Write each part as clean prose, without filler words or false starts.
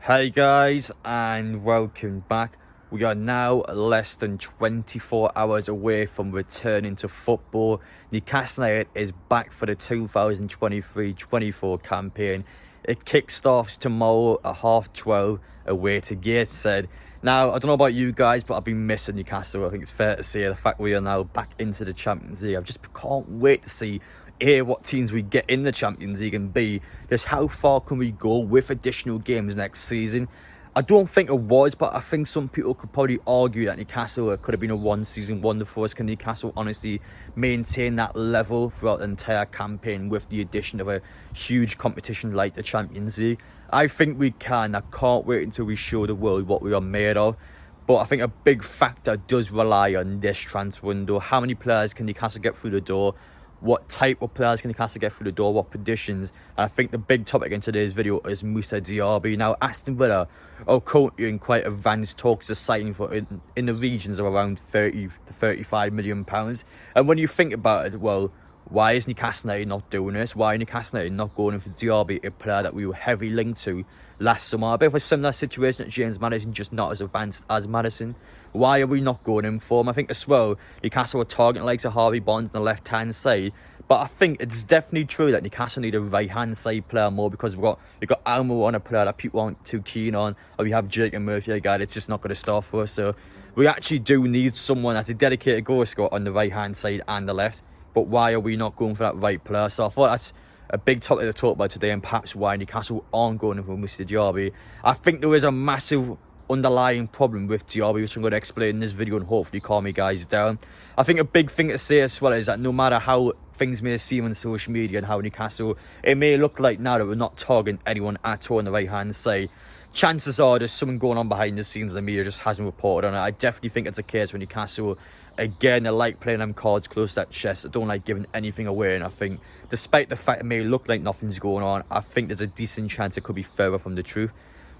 Hey guys, and welcome back. We are now less than 24 hours away from returning to football. Newcastle United is back for the 2023-24 campaign. It kick-starts tomorrow at 12:30 away to Gateshead. Now, I don't know about you guys, but I've been missing Newcastle. I think it's fair to say the fact we are now back into the Champions League. I just can't wait to see what teams we get in the Champions League, and B, just how far can we go with additional games next season. I don't think it was, but I think some people could probably argue that Newcastle could have been a one-season wonder for us. Can Newcastle honestly maintain that level throughout the entire campaign with the addition of a huge competition like the Champions League? I think we can. I can't wait until we show the world what we are made of. But I think a big factor does rely on this transfer window. How many players can Newcastle get through the door? What type of players can Newcastle get through the door? What positions? And I think the big topic in today's video is Moussa Diaby. Now, Aston Villa are currently in quite advanced talks of signing for in the regions of around £30 to £35 million. And when you think about it, well, why is Newcastle United not doing this? Why is Newcastle United not going in for Diaby, a player that we were heavily linked to last summer? A bit of a similar situation at James Maddison, just not as advanced as Maddison. Why are we not going in for him? I think as well, Newcastle are targeting likes of Harvey Barnes on the left-hand side. But I think it's definitely true that Newcastle need a right-hand side player more, because we've got Almo on, a player that people aren't too keen on. Or we have Jake and Murphy, a guy that's just not going to start for us. So we actually do need someone that's a dedicated goal scorer on the right-hand side and the left. But why are we not going for that right player? So I thought that's a big topic to talk about today, and perhaps why Newcastle aren't going for Moussa Diaby. I think there is a massive underlying problem with Diaby, which I'm going to explain in this video and hopefully calm you guys down. I think a big thing to say as well is that no matter how things may seem on social media and how Newcastle, it may look like now that we're not targeting anyone at all on the right hand side, chances are there's something going on behind the scenes and the media just hasn't reported on it. I definitely think it's a case when Newcastle, again, they like playing them cards close to that chest. They don't like giving anything away, and I think despite the fact it may look like nothing's going on, I think there's a decent chance it could be further from the truth.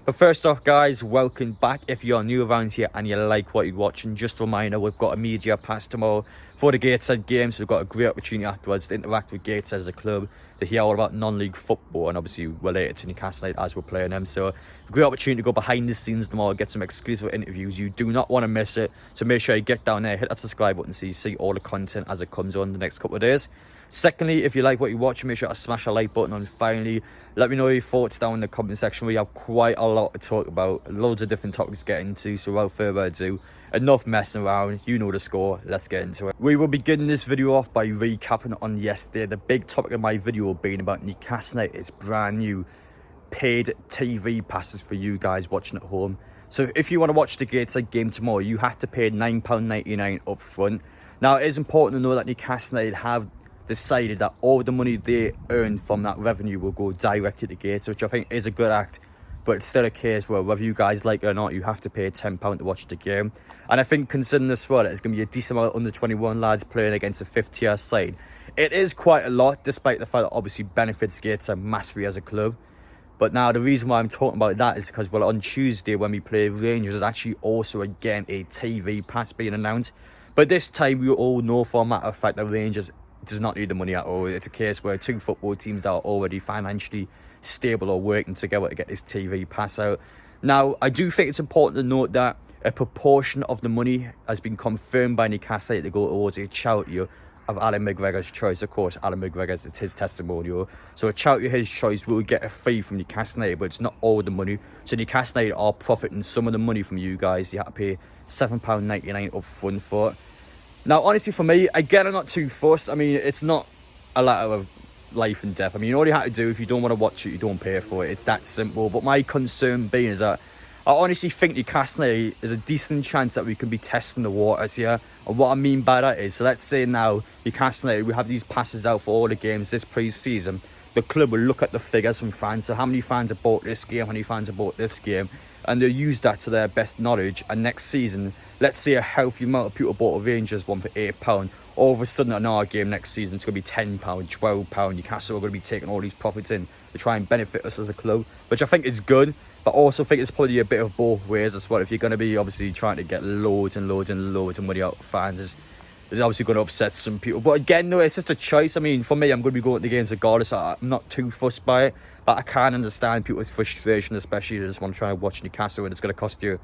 But first off, guys, welcome back. If you're new around here and you like what you're watching, just a reminder, we've got a media pass tomorrow for the Gateshead game, so we've got a great opportunity afterwards to interact with Gateshead as a club, to hear all about non-league football and obviously related to Newcastle United as we're playing them. So a great opportunity to go behind the scenes tomorrow, get some exclusive interviews. You do not want to miss it, so make sure you get down there, hit that subscribe button so you see all the content as it comes on the next couple of days. Secondly, if you like what you watch, make sure to smash a like button. And finally, let me know your thoughts down in the comment section. We have quite a lot to talk about, loads of different topics to get into. So without further ado, enough messing around, you know the score, let's get into it. We will begin this video off by recapping on yesterday. The big topic of my video being about Newcastle United's brand new paid TV passes for you guys watching at home. So if you want to watch the Gateshead game tomorrow, you have to pay £9.99 up front. Now, it is important to know that Newcastle United have decided that all the money they earn from that revenue will go directly to Gates, which I think is a good act. But it's still a case where whether you guys like it or not, you have to pay £10 to watch the game. And I think considering this well, it's going to be a decent amount of under 21 lads playing against a 5th tier side. It is quite a lot, despite the fact that obviously benefits Gates massively as a club. But now the reason why I'm talking about that is because, well, on Tuesday when we play Rangers, there's actually also again a TV pass being announced. But this time we all know for a matter of fact that Rangers does not need the money at all. It's a case where two football teams that are already financially stable are working together to get this TV pass out. Now, I do think it's important to note that a proportion of the money has been confirmed by Newcastle to go towards a charity of Alan McGregor's choice. Of course, Alan McGregor's, it's his testimonial. So a charity of his choice will get a fee from Newcastle United, but it's not all the money. So Newcastle United are profiting some of the money from you guys. You have to pay £7.99 up front for it. Now, honestly, for me, again, I'm not too fussed. I mean, it's not a matter of life and death. I mean, all you have to do, if you don't want to watch it, you don't pay for it. It's that simple. But my concern being is that I honestly think Newcastle United is a decent chance that we can be testing the waters here. And what I mean by that is, so let's say now, Newcastle United, we have these passes out for all the games this pre-season. The club will look at the figures from fans. So how many fans have bought this game, how many fans have bought this game, and they'll use that to their best knowledge. And next season, let's say a healthy amount of people bought a Rangers one for £8. All of a sudden, in our game next season, it's going to be £10, £12. Newcastle are going to be taking all these profits in to try and benefit us as a club, which I think is good. But I also think it's probably a bit of both ways as well. If you're going to be obviously trying to get loads and loads and loads of money out of fans, it's obviously going to upset some people. But again, no, it's just a choice. I mean, for me, I'm going to be going to the games regardless. I'm not too fussed by it. But I can't understand people's frustration, especially if they just want to try and watch Newcastle, and it's going to cost you,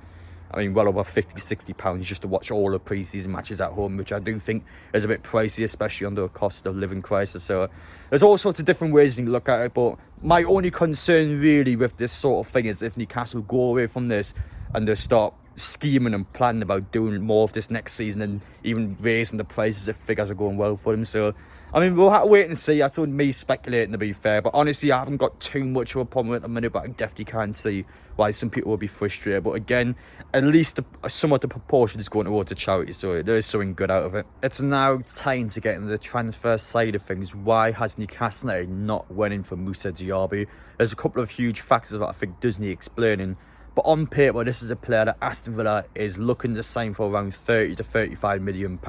I mean, well over £50-60 just to watch all the pre-season matches at home, which I do think is a bit pricey, especially under a cost of living crisis. So there's all sorts of different ways you can look at it, but my only concern really with this sort of thing is if Newcastle go away from this and they start scheming and planning about doing more of this next season and even raising the prices if figures are going well for them. So I mean, we'll have to wait and see. That's only me speculating, to be fair, but honestly I haven't got too much of a problem with it at the minute, but I definitely can't see why some people will be frustrated. But again, at least somewhat the proportion is going towards the charity, so there is something good out of it. It's now time to get into the transfer side of things. Why has Newcastle United not winning for Moussa Diaby? There's a couple of huge factors that I think does need explaining. But on paper, this is a player that Aston Villa is looking to sign for around £30 to £35 million.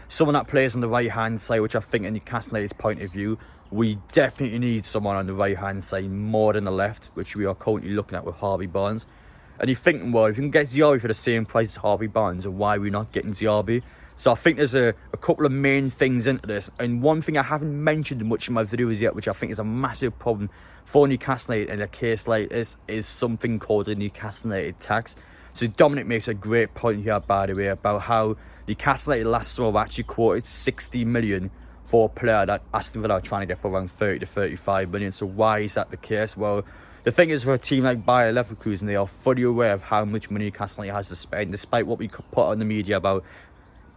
Someone that plays on the right-hand side, which I think in Newcastle United's point of view, we definitely need someone on the right-hand side more than the left, which we are currently looking at with Harvey Barnes. And you're thinking, well, if you can get Diaby for the same price as Harvey Barnes, then why are we not getting Diaby? So I think there's a couple of main things into this. And one thing I haven't mentioned much in my videos yet, which I think is a massive problem for Newcastle United in a case like this, is something called the Newcastle United tax. So Dominic makes a great point here, by the way, about how Newcastle United last summer actually quoted 60 million for a player that Aston Villa are trying to get for around 30 to 35 million. So why is that the case? Well, the thing is, for a team like Bayer Leverkusen, they are fully aware of how much money Newcastle United has to spend, despite what we could put on the media about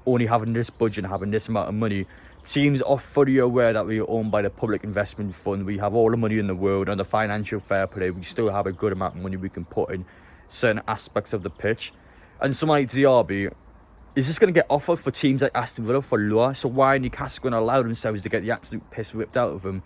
only having this budget and having this amount of money. Teams are fully aware that we are owned by the Public Investment Fund. We have all the money in the world, and the financial fair play, we still have a good amount of money we can put in certain aspects of the pitch. And someone like Diaby is just going to get offered for teams like Aston Villa for lower. So why are Newcastle going to allow themselves to get the absolute piss ripped out of them?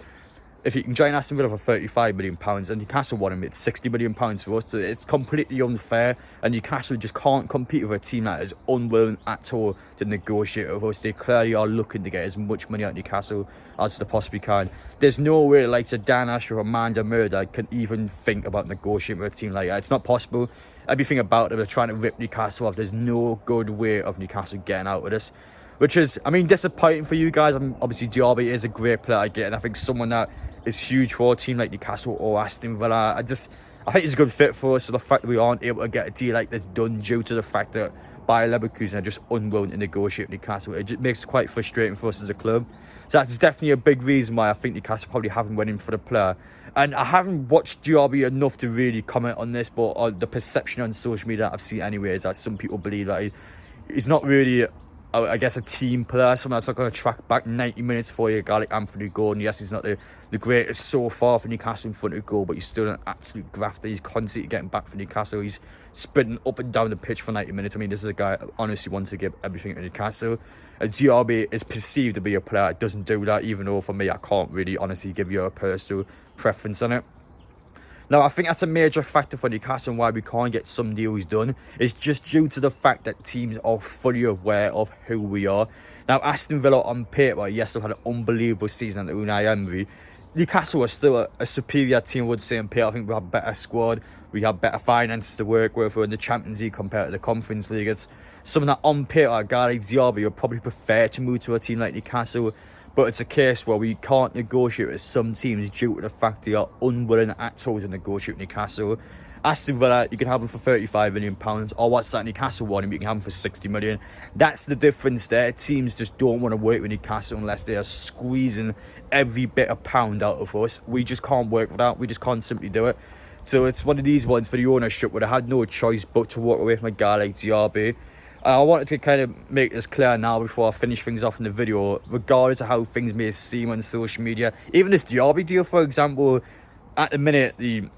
If you can join Aston Villa for £35 million and Newcastle want him, it's £60 million for us. So it's completely unfair, and Newcastle just can't compete with a team that is unwilling at all to negotiate with us. They clearly are looking to get as much money out of Newcastle as they possibly can. There's no way the likes of Dan Ash or Amanda Murdoch can even think about negotiating with a team like that. It's not possible. Everything about it, they're trying to rip Newcastle off. There's no good way of Newcastle getting out of this, which is, I mean, disappointing for you guys. Obviously, Diaby is a great player I get, and I think someone that is huge for a team like Newcastle or Aston Villa. I think he's a good fit for us. So the fact that we aren't able to get a deal like this done due to the fact that Bayer Leverkusen are just unwilling to negotiate with Newcastle, it just makes it quite frustrating for us as a club. So that's definitely a big reason why I think Newcastle probably haven't went in for the player. And I haven't watched Diaby enough to really comment on this, but the perception on social media that I've seen anyway is that some people believe that he's not really, I guess, a team player, someone that's not going to track back 90 minutes for you, a guy like Anthony Gordon. Yes, he's not the greatest so far for Newcastle in front of goal, but he's still an absolute grafter. He's constantly getting back for Newcastle. He's sprinting up and down the pitch for 90 minutes. I mean, this is a guy that honestly wants to give everything to Newcastle. And Diaby is perceived to be a player that doesn't do that, even though for me, I can't really honestly give you a personal preference on it. Now, I think that's a major factor for Newcastle and why we can't get some deals done. It's just due to the fact that teams are fully aware of who we are. Now, Aston Villa on paper, yes, they've had an unbelievable season under Unai Emery. Newcastle are still a superior team, I would say, on paper. I think we have a better squad. We have better finances to work with. We're in the Champions League compared to the Conference League. It's something that on paper, a guy like Diaby would probably prefer to move to a team like Newcastle. But it's a case where we can't negotiate with some teams due to the fact they are unwilling at all to negotiate with Newcastle. Aston Villa, you can have them for £35 million, or what's that Newcastle one, you can have them for 60 million. That's the difference there. Teams just don't want to work with Newcastle unless they are squeezing every bit of pound out of us. We just can't work with that. We just can't simply do it. So it's one of these ones for the ownership where they had no choice but to walk away from a guy like Diaby. I wanted to kind of make this clear now before I finish things off in the video, regardless of how things may seem on social media. Even this Diaby deal, for example, at the minute, the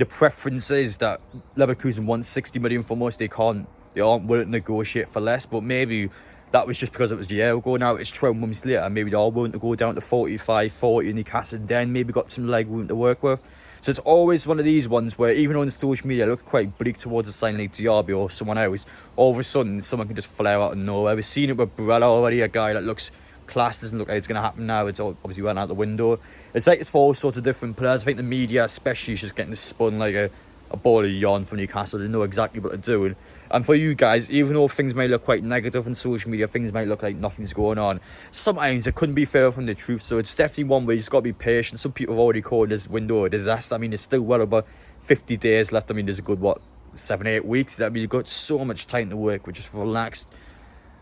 preference is that Leverkusen wants 60 million from us. They aren't willing to negotiate for less, but maybe that was just because it was a year ago. Now it's 12 months later, maybe they are willing to go down to 45, 40 in Newcastle, then maybe got some leg room to work with. So it's always one of these ones where even on social media, I look quite bleak towards a sign like Diaby or someone else. All of a sudden, someone can just flare out of nowhere. We've seen it with Barella already, a guy that looks class, doesn't look like it's going to happen now. It's obviously went out the window. It's like it's for all sorts of different players. I think the media especially is just getting spun like a a ball of yarn from Newcastle. They know exactly what they're doing. And for you guys, even though things may look quite negative on social media, things might look like nothing's going on, sometimes it couldn't be further from the truth. So it's definitely one where you just got to be patient. Some people have already called this window a disaster. I mean, there's still well over 50 days left. I mean, there's a good, 7-8 weeks. I mean, you've got so much time to work with. Just relax,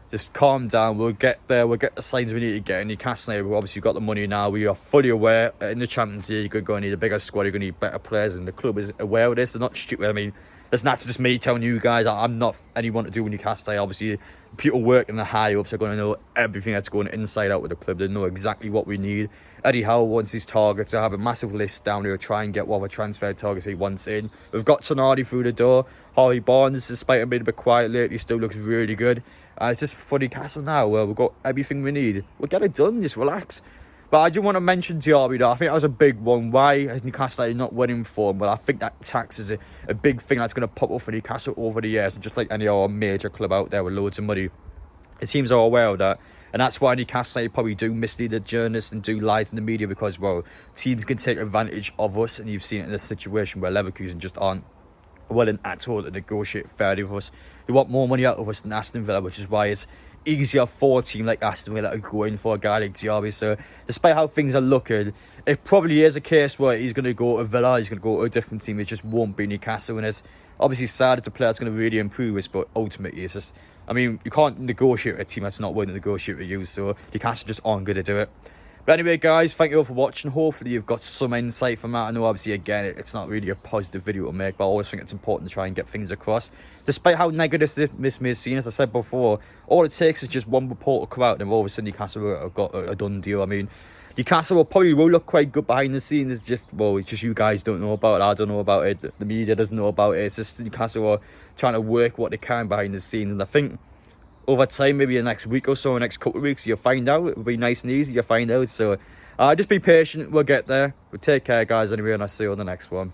just calm down. We'll get there. We'll get the signs we need to get. In Newcastle United, we've obviously got the money now. We are fully aware in the Champions League, you're going to need a bigger squad. You're going to need better players, and the club is aware of this. They're not stupid. I mean, that's not just me telling you guys. I'm not anyone to do with Newcastle. Obviously, people working the high ups are going to know everything that's going inside out with the club. They know exactly what we need. Eddie Howe wants his targets. I have a massive list down here to try and get what our transfer targets he wants in. We've got Tonali through the door. Harvey Barnes, despite him being a bit quiet lately, still looks really good. It's just for Newcastle now, where we've got everything we need. We'll get it done, just relax. But I do want to mention Diaby though. I think that was a big one. Why is Newcastle not winning form? Well, I think that tax is a big thing that's going to pop up for Newcastle over the years. Just like any other major club out there with loads of money. The teams are aware of that. And that's why Newcastle probably do mislead the journalists and do lie to the media, because, well, teams can take advantage of us. And you've seen it in this situation where Leverkusen just aren't willing at all to negotiate fairly with us. They want more money out of us than Aston Villa, which is why it's easier for a team like Aston Villa to go in for a guy like Diaby. So despite how things are looking, it probably is a case where he's going to go to Villa, he's going to go to a different team. It just won't be Newcastle. And it's obviously sad that the player's going to really improve us, but ultimately it's just, I mean, you can't negotiate with a team that's not willing to negotiate with you. So Newcastle just aren't going to do it. But anyway, guys, thank you all for watching. Hopefully you've got some insight from that. I know, obviously, again, it's not really a positive video to make, but I always think it's important to try and get things across. Despite how negative this may seem, as I said before, all it takes is just one report to come out, and all of a sudden Newcastle have got a done deal. I mean, Newcastle will look quite good behind the scenes. It's just, well, it's just you guys don't know about it. I don't know about it. The media doesn't know about it. It's just Newcastle are trying to work what they can behind the scenes, and I think over time, maybe the next week or so, the next couple of weeks, you'll find out. It'll be nice and easy, you'll find out. So just be patient, we'll get there. But take care, guys, anyway, and I'll see you on the next one.